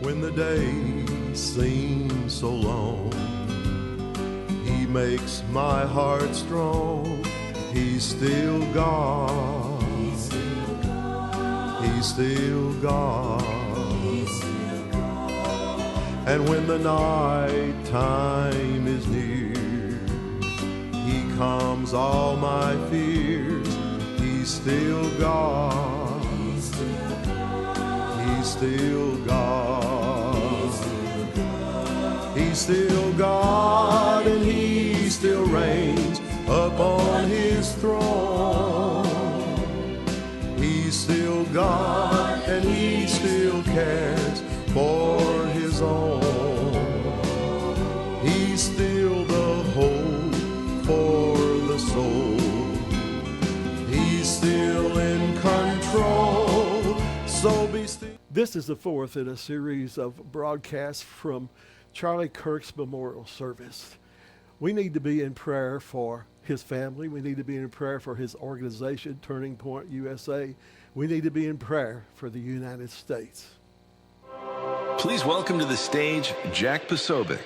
When the day seems so long, He makes my heart strong. He's still God. He's still God. He's still God. He's still God. And when the night time is near, He calms all my fears. He's still God. He's still God. He's still God. He's still God, and He still reigns upon His throne. He's still God, and He still cares for His own. He's still the hope for the soul. He's still in control, so be still. This is the fourth in a series of broadcasts from Charlie Kirks Memorial Service. We need to be in prayer for his family. We need to be in prayer for his organization, Turning Point USA. We need to be in prayer for the United States. Please welcome to the stage Jack Posobiec.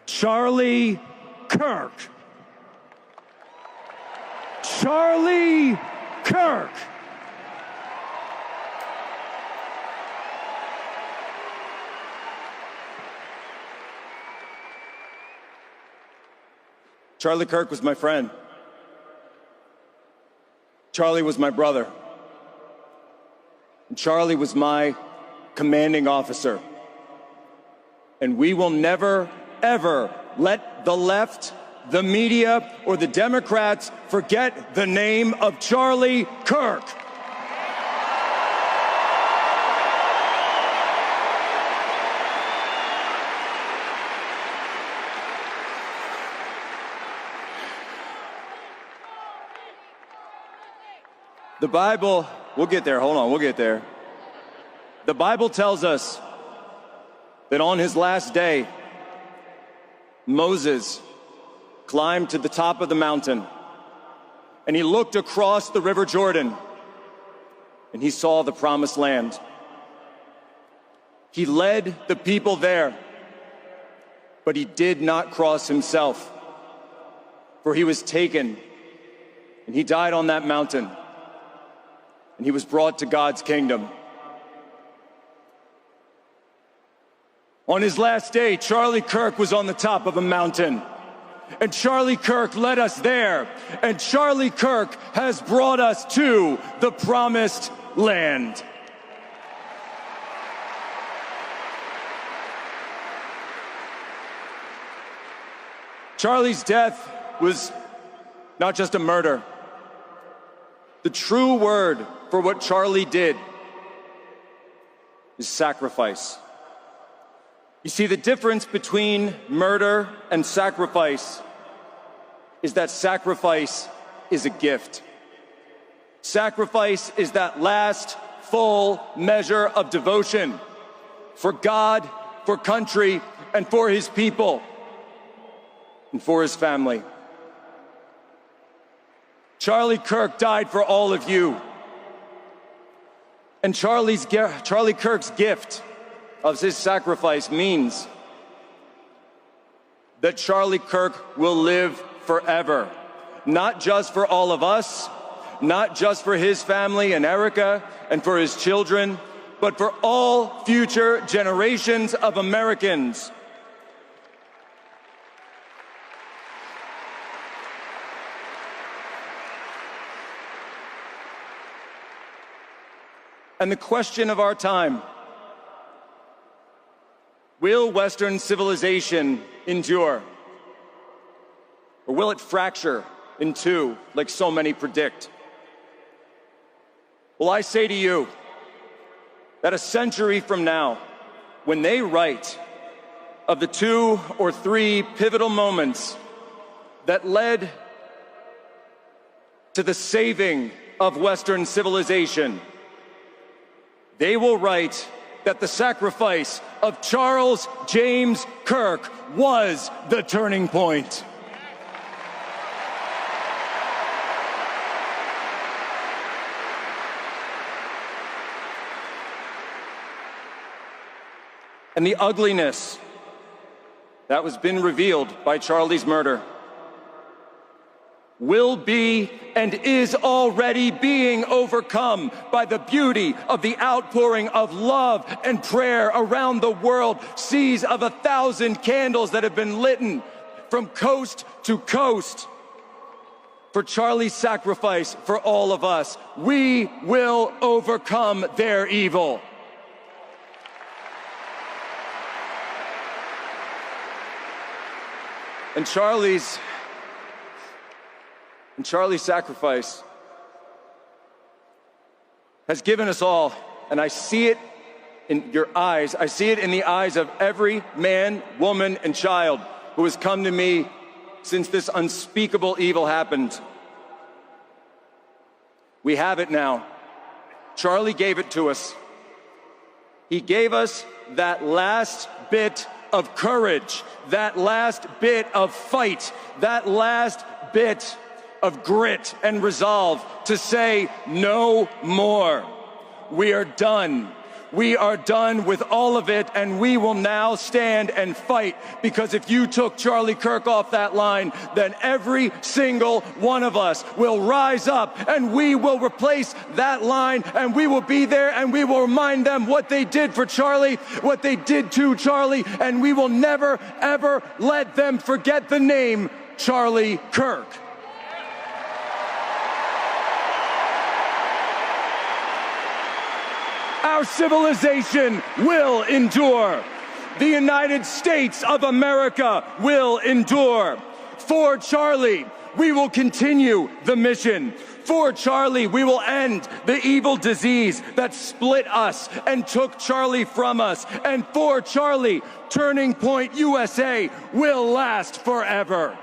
Charlie Kirk. Charlie Kirk. Charlie Kirk was my friend. Charlie was my brother. And Charlie was my commanding officer. And we will never, ever let the left, the media, or the Democrats forget the name of Charlie Kirk. The Bible, we'll get there, hold on, we'll get there. The Bible tells us that on his last day, Moses climbed to the top of the mountain and he looked across the River Jordan and he saw the promised land. He led the people there, but he did not cross himself, for he was taken and he died on that mountain. And he was brought to God's kingdom. On his last day, Charlie Kirk was on the top of a mountain. And Charlie Kirk led us there. And Charlie Kirk has brought us to the promised land. Charlie's death was not just a murder. The true word for what Charlie did is sacrifice. You see, the difference between murder and sacrifice is that sacrifice is a gift. Sacrifice is that last full measure of devotion for God, for country, and for his people, and for his family. Charlie Kirk died for all of you. And Charlie Kirk's gift of his sacrifice means that Charlie Kirk will live forever. Not just for all of us, not just for his family and Erica and for his children, but for all future generations of Americans. And the question of our time, will Western civilization endure? Or will it fracture in two, like so many predict? Well, I say to you that a century from now, when they write of the 2 or 3 pivotal moments that led to the saving of Western civilization, they will write that the sacrifice of Charles James Kirk was the turning point. and the ugliness that was been revealed by Charlie's murder will be and is already being overcome by the beauty of the outpouring of love and prayer around the world, seas of 1,000 candles that have been lit from coast to coast for Charlie's sacrifice for all of us. We will overcome their evil. And Charlie's sacrifice has given us all, and I see it in your eyes, I see it in the eyes of every man, woman, and child who has come to me since this unspeakable evil happened. We have it now. Charlie gave it to us. He gave us that last bit of courage, that last bit of fight, that last bit of grit and resolve to say no more. We are done. We are done with all of it, and we will now stand and fight, because if you took Charlie Kirk off that line, then every single one of us will rise up and we will replace that line, and we will be there and we will remind them what they did for Charlie, what they did to Charlie, and we will never, ever let them forget the name Charlie Kirk. Our civilization will endure. The United States of America will endure. For Charlie, we will continue the mission. For Charlie, we will end the evil disease that split us and took Charlie from us. And for Charlie, Turning Point USA will last forever.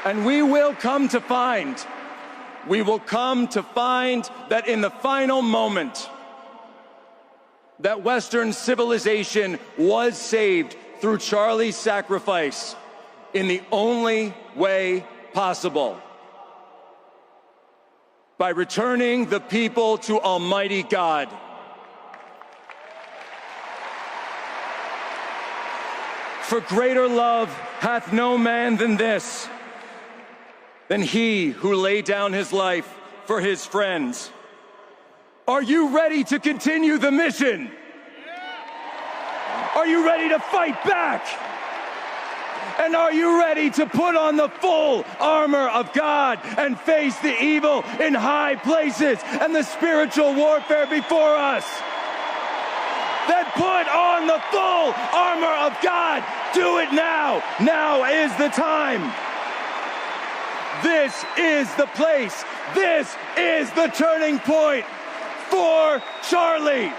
And we will come to find that in the final moment, that Western civilization was saved through Charlie's sacrifice in the only way possible, by returning the people to Almighty God. For greater love hath no man than this, than he who laid down his life for his friends. Are you ready to continue the mission? Are you ready to fight back? And are you ready to put on the full armor of God and face the evil in high places and the spiritual warfare before us? Then put on the full armor of God. Do it now. Now is the time. This is the place. This is the turning point for Charlie.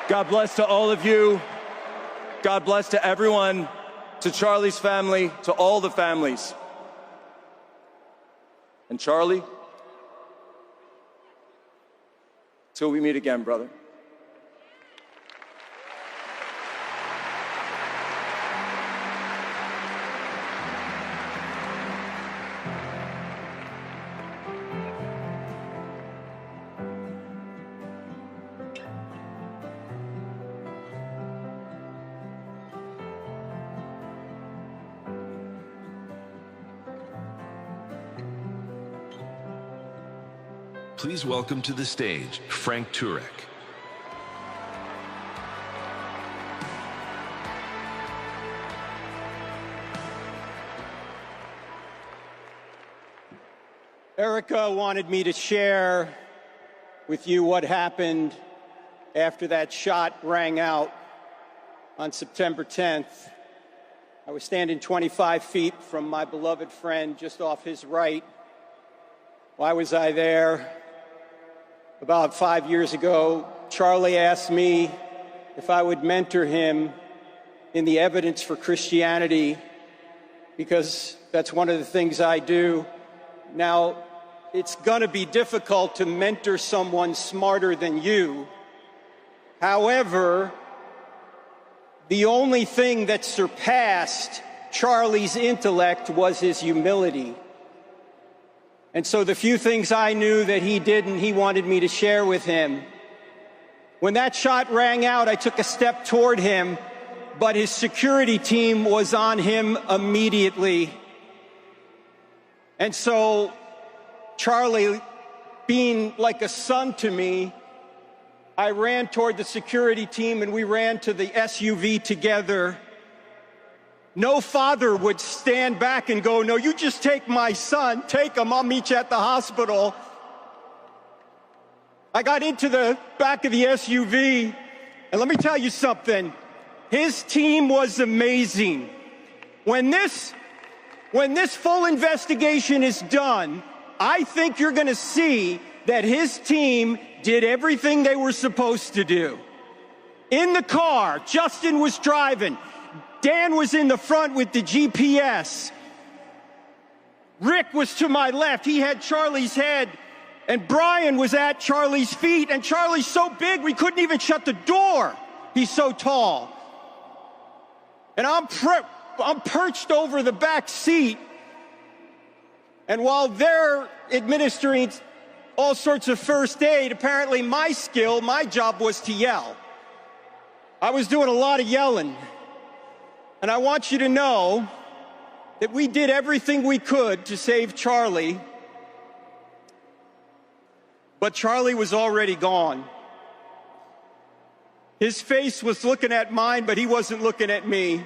God bless to all of you. God bless to everyone, to Charlie's family, to all the families. And Charlie, till we meet again, brother. Please welcome to the stage, Frank Turek. Erica wanted me to share with you what happened after that shot rang out on September 10th. I was standing 25 feet from my beloved friend just off his right. Why was I there? About 5 years ago, Charlie asked me if I would mentor him in the evidence for Christianity, because that's one of the things I do. Now, it's going to be difficult to mentor someone smarter than you. However, The only thing that surpassed Charlie's intellect was his humility. And so the few things I knew that he didn't, he wanted me to share with him. When that shot rang out, I took a step toward him, but his security team was on him immediately. And so Charlie, being like a son to me, I ran toward the security team and we ran to the SUV together. No father would stand back and go, "No, you just take my son, take him, I'll meet you at the hospital." I got into the back of the SUV, and let me tell you something. His team was amazing. When this full investigation is done, I think you're going to see that his team did everything they were supposed to do. In the car, Justin was driving. Dan was in the front with the GPS. Rick was to my left. He had Charlie's head. And Brian was at Charlie's feet. And Charlie's so big, we couldn't even shut the door. He's so tall. And I'm perched over the back seat. And while they're administering all sorts of first aid, apparently my job was to yell. I was doing a lot of yelling. And I want you to know that we did everything we could to save Charlie. But Charlie was already gone. His face was looking at mine, but he wasn't looking at me.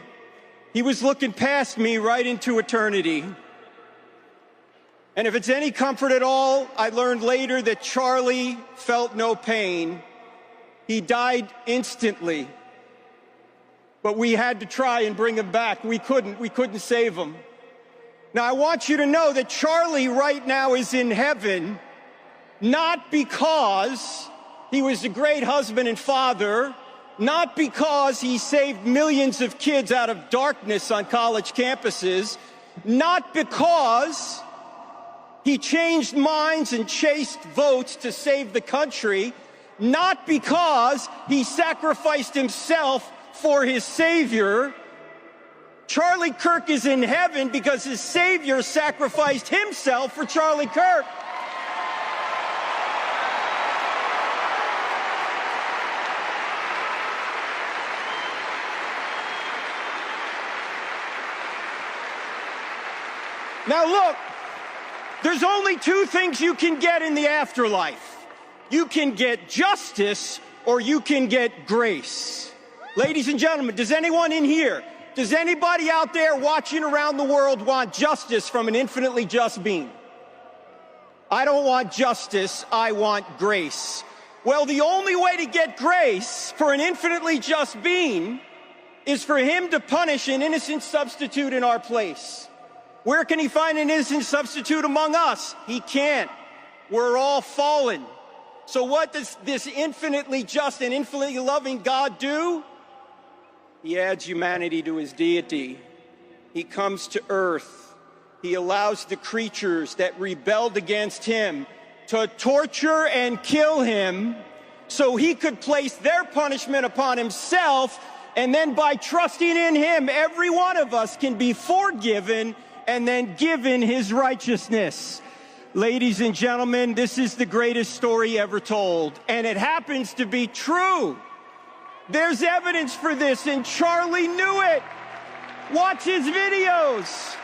He was looking past me right into eternity. And if it's any comfort at all, I learned later that Charlie felt no pain. He died instantly. But we had to try and bring him back. We couldn't save him. Now, I want you to know that Charlie right now is in heaven, not because he was a great husband and father, not because he saved millions of kids out of darkness on college campuses, not because he changed minds and chased votes to save the country, not because he sacrificed himself for his Savior. Charlie Kirk is in heaven because his Savior sacrificed himself for Charlie Kirk. Now look, there's only two things you can get in the afterlife. You can get justice or you can get grace. Ladies and gentlemen, does anyone in here, does anybody out there watching around the world want justice from an infinitely just being? I don't want justice, I want grace. Well, the only way to get grace for an infinitely just being is for him to punish an innocent substitute in our place. Where can he find an innocent substitute among us? He can't. We're all fallen. So what does this infinitely just and infinitely loving God do? He adds humanity to his deity. He comes to earth. He allows the creatures that rebelled against him to torture and kill him so he could place their punishment upon himself, and then by trusting in him, every one of us can be forgiven and then given his righteousness. Ladies and gentlemen, this is the greatest story ever told, and it happens to be true. There's evidence for this, and Charlie knew it. Watch his videos.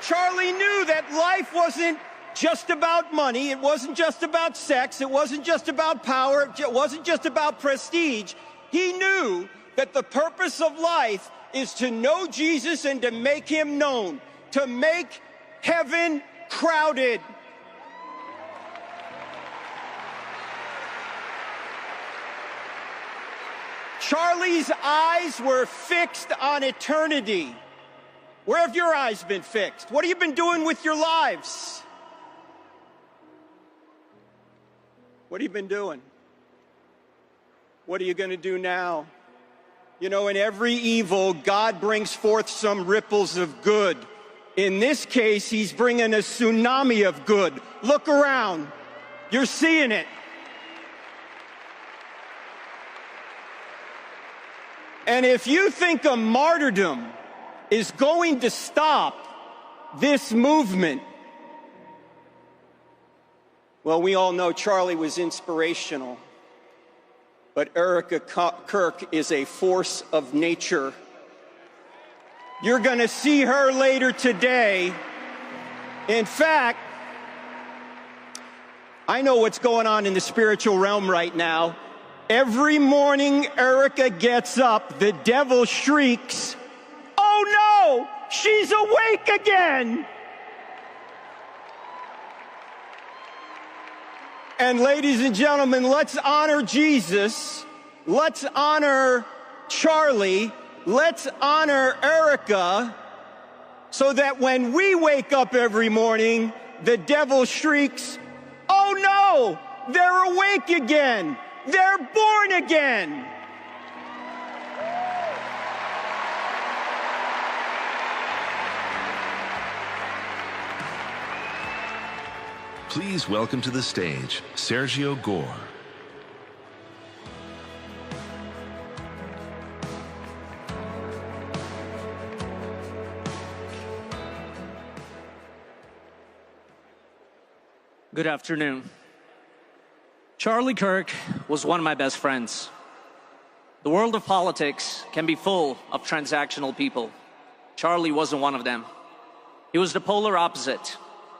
Charlie knew that life wasn't just about money. It wasn't just about sex. It wasn't just about power. It wasn't just about prestige. He knew that the purpose of life is to know Jesus and to make him known, to make heaven crowded. Charlie's eyes were fixed on eternity. Where have your eyes been fixed? What have you been doing with your lives? What have you been doing? What are you going to do now? You know, in every evil, God brings forth some ripples of good. In this case, he's bringing a tsunami of good. Look around. You're seeing it. And if you think a martyrdom is going to stop this movement, well, we all know Charlie was inspirational, but Erica Kirk is a force of nature. You're going to see her later today. In fact, I know what's going on in the spiritual realm right now. Every morning Erica gets up, the devil shrieks, "Oh no, she's awake again!" And ladies and gentlemen, let's honor Jesus. Let's honor Charlie. Let's honor Erica, so that when we wake up every morning, the devil shrieks, "Oh no, they're awake again. They're born again." Please welcome to the stage Sergio Gore. Good afternoon. Charlie Kirk was one of my best friends. The world of politics can be full of transactional people. Charlie wasn't one of them. He was the polar opposite.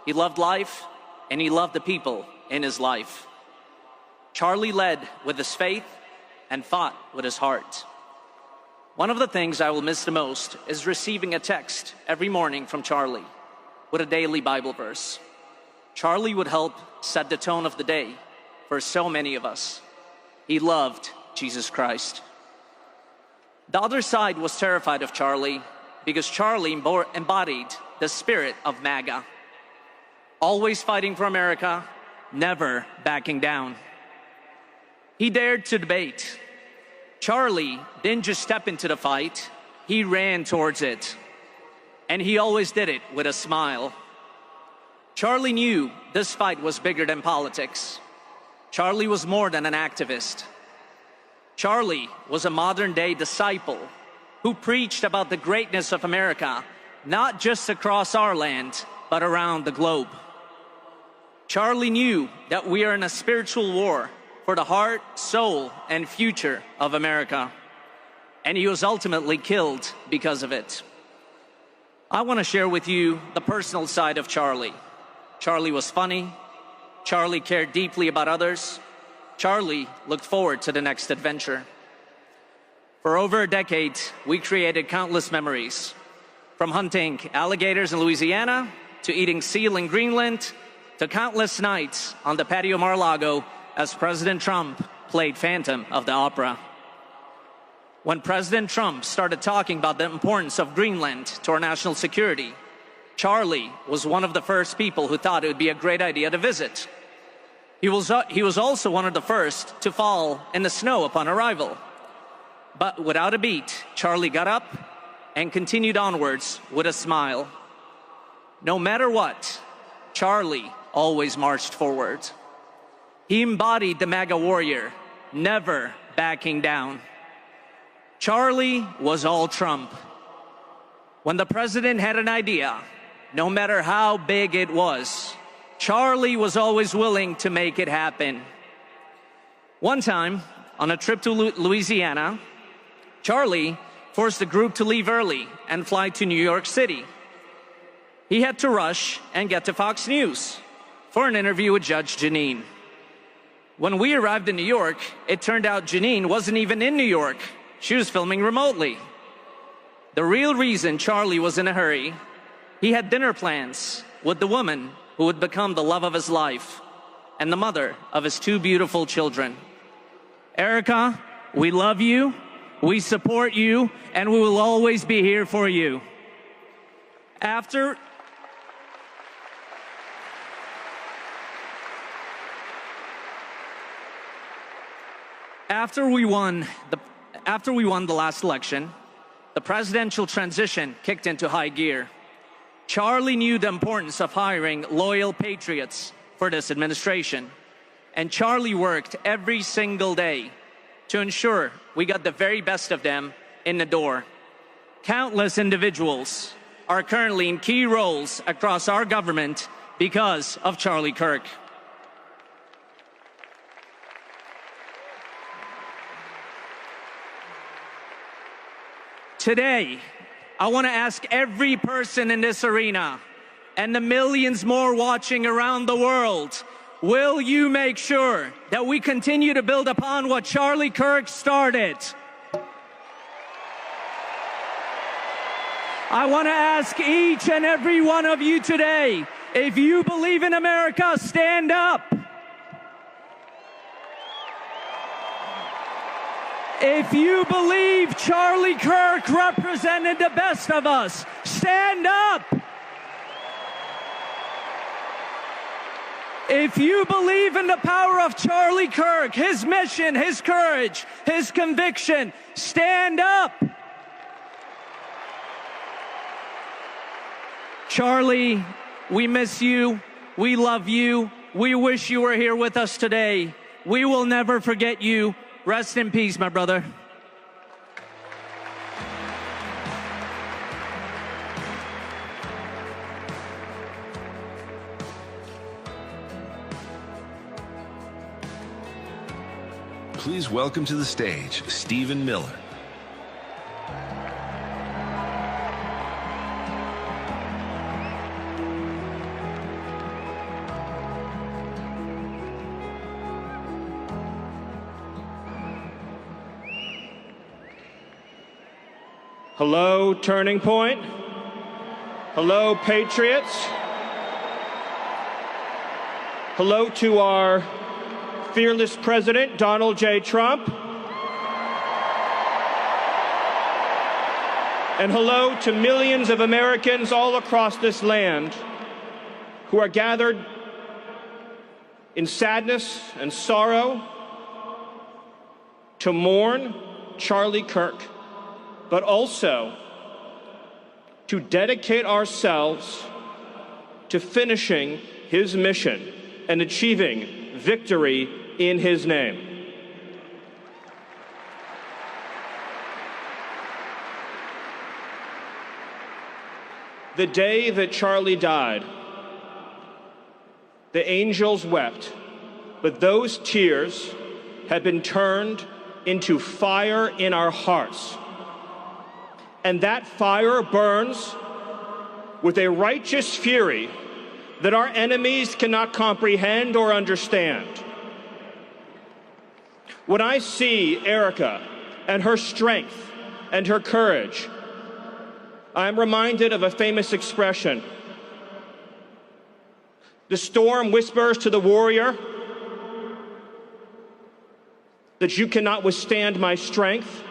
He loved life, and he loved the people in his life. Charlie led with his faith and fought with his heart. One of the things I will miss the most is receiving a text every morning from Charlie with a daily Bible verse. Charlie would help set the tone of the day for so many of us. He loved Jesus Christ. The other side was terrified of Charlie because Charlie embodied the spirit of MAGA. Always fighting for America, never backing down. He dared to debate. Charlie didn't just step into the fight, he ran towards it. And he always did it with a smile. Charlie knew this fight was bigger than politics. Charlie was more than an activist. Charlie was a modern-day disciple who preached about the greatness of America, not just across our land, but around the globe. Charlie knew that we are in a spiritual war for the heart, soul, and future of America, and he was ultimately killed because of it. I want to share with you the personal side of Charlie. Charlie was funny. Charlie cared deeply about others. Charlie looked forward to the next adventure. For over a decade, we created countless memories, from hunting alligators in Louisiana, to eating seal in Greenland, to countless nights on the patio Mar-a-Lago as President Trump played Phantom of the Opera. When President Trump started talking about the importance of Greenland to our national security, Charlie was one of the first people who thought it would be a great idea to visit. He was also one of the first to fall in the snow upon arrival. But without a beat, Charlie got up and continued onwards with a smile. No matter what, Charlie always marched forward. He embodied the MAGA warrior, never backing down. Charlie was all Trump. When the president had an idea, no matter how big it was, Charlie was always willing to make it happen. One time, on a trip to Louisiana, Charlie forced the group to leave early and fly to New York City. He had to rush and get to Fox News for an interview with Judge Jeanine. When we arrived in New York, it turned out Jeanine wasn't even in New York. She was filming remotely. The real reason Charlie was in a hurry, he had dinner plans with the woman who would become the love of his life and the mother of his two beautiful children. Erica, we love you, we support you, and we will always be here for you. After we won the last election, the presidential transition kicked into high gear. Charlie knew the importance of hiring loyal patriots for this administration, and Charlie worked every single day to ensure we got the very best of them in the door. Countless individuals are currently in key roles across our government because of Charlie Kirk. Today, I want to ask every person in this arena and the millions more watching around the world, will you make sure that we continue to build upon what Charlie Kirk started? I want to ask each and every one of you today, if you believe in America, stand up. If you believe Charlie Kirk represented the best of us, stand up. If you believe in the power of Charlie Kirk, his mission, his courage, his conviction, stand up. Charlie, we miss you. We love you. We wish you were here with us today. We will never forget you. Rest in peace, my brother. Please welcome to the stage, Stephen Miller. Hello, Turning Point. Hello, Patriots. Hello to our fearless President, Donald J. Trump. And hello to millions of Americans all across this land who are gathered in sadness and sorrow to mourn Charlie Kirk, but also to dedicate ourselves to finishing his mission and achieving victory in his name. The day that Charlie died, the angels wept, but those tears have been turned into fire in our hearts. And that fire burns with a righteous fury that our enemies cannot comprehend or understand. When I see Erica and her strength and her courage, I'm reminded of a famous expression. The storm whispers to the warrior that you cannot withstand my strength.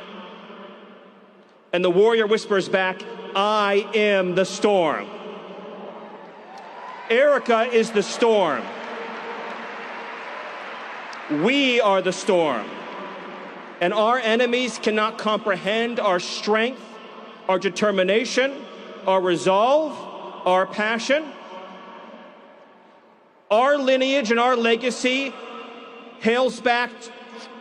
And the warrior whispers back, I am the storm. Erica is the storm. We are the storm. And our enemies cannot comprehend our strength, our determination, our resolve, our passion. Our lineage and our legacy hails back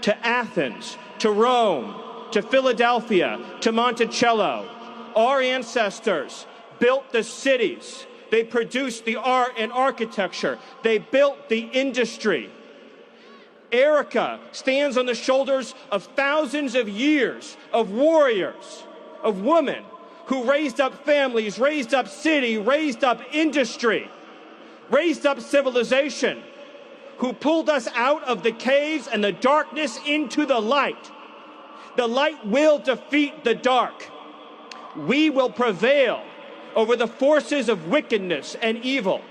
to Athens, to Rome, to Philadelphia, to Monticello. Our ancestors built the cities. They produced the art and architecture. They built the industry. Erica stands on the shoulders of thousands of years of warriors, of women who raised up families, raised up city, raised up industry, raised up civilization, who pulled us out of the caves and the darkness into the light. The light will defeat the dark. We will prevail over the forces of wickedness and evil.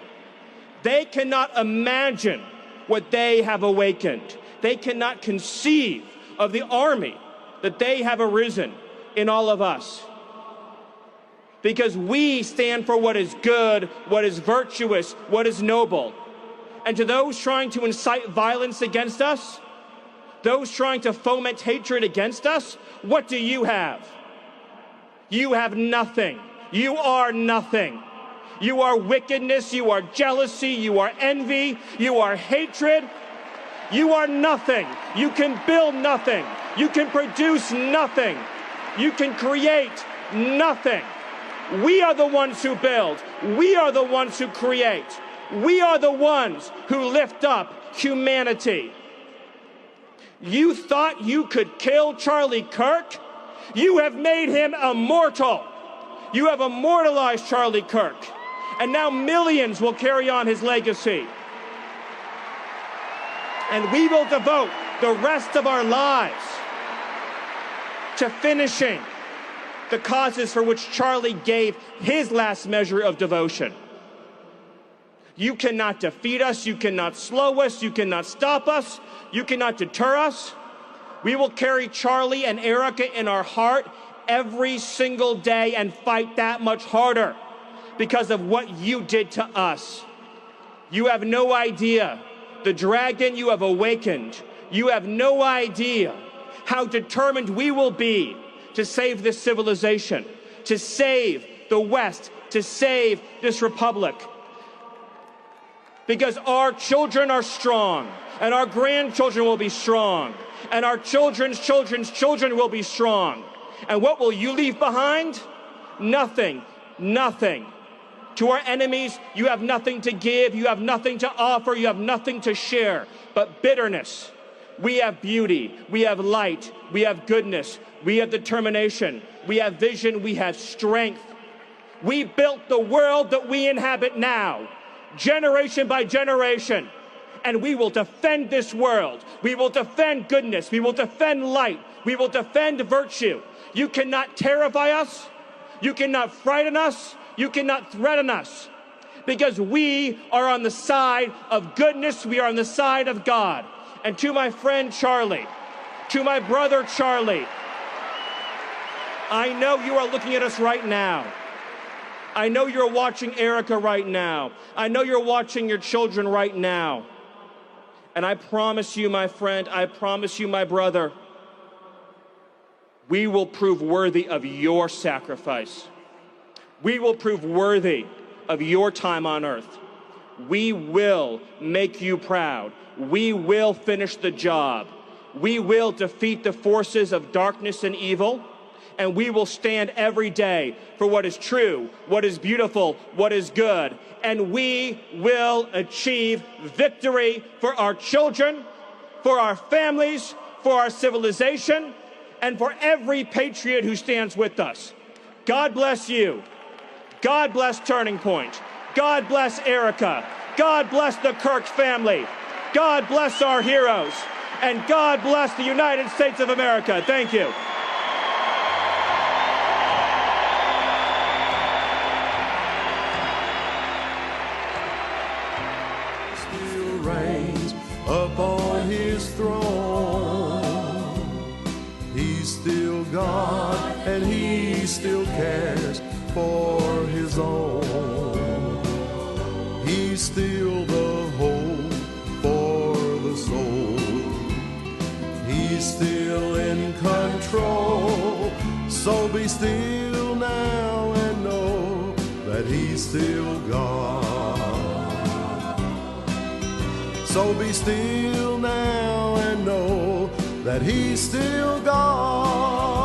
They cannot imagine what they have awakened. They cannot conceive of the army that they have arisen in all of us. Because we stand for what is good, what is virtuous, what is noble. And to those trying to incite violence against us, those trying to foment hatred against us, what do you have? You have nothing. You are nothing. You are wickedness, you are jealousy, you are envy, you are hatred. You are nothing. You can build nothing. You can produce nothing. You can create nothing. We are the ones who build. We are the ones who create. We are the ones who lift up humanity. You thought you could kill Charlie Kirk? You have made him immortal. You have immortalized Charlie Kirk. And now millions will carry on his legacy. And we will devote the rest of our lives to finishing the causes for which Charlie gave his last measure of devotion. You cannot defeat us. You cannot slow us. You cannot stop us. You cannot deter us. We will carry Charlie and Erica in our heart every single day and fight that much harder because of what you did to us. You have no idea the dragon you have awakened. You have no idea how determined we will be to save this civilization, to save the West, to save this republic. Because our children are strong, and our grandchildren will be strong, and our children's children's children will be strong. And what will you leave behind? Nothing. Nothing. To our enemies, you have nothing to give, you have nothing to offer, you have nothing to share, but bitterness. We have beauty, we have light, we have goodness, we have determination, we have vision, we have strength. We built the world that we inhabit now, generation by generation, and we will defend this world. We will defend goodness, we will defend light, we will defend virtue. You cannot terrify us, you cannot frighten us, you cannot threaten us, because we are on the side of goodness, we are on the side of God. And to my friend Charlie, to my brother Charlie, I know you are looking at us right now. I know you're watching Erica right now. I know you're watching your children right now. And I promise you, my friend, I promise you, my brother, we will prove worthy of your sacrifice. We will prove worthy of your time on earth. We will make you proud. We will finish the job. We will defeat the forces of darkness and evil, and we will stand every day for what is true, what is beautiful, what is good, and we will achieve victory for our children, for our families, for our civilization, and for every patriot who stands with us. God bless you. God bless Turning Point. God bless Erica. God bless the Kirk family. God bless our heroes. And God bless the United States of America. Thank you. Still reigns upon his throne. He's still God and he still cares for his own. He's still the hope for the soul. He's still in control. So be still now and know that he's still God. So be still now and know that he's still God.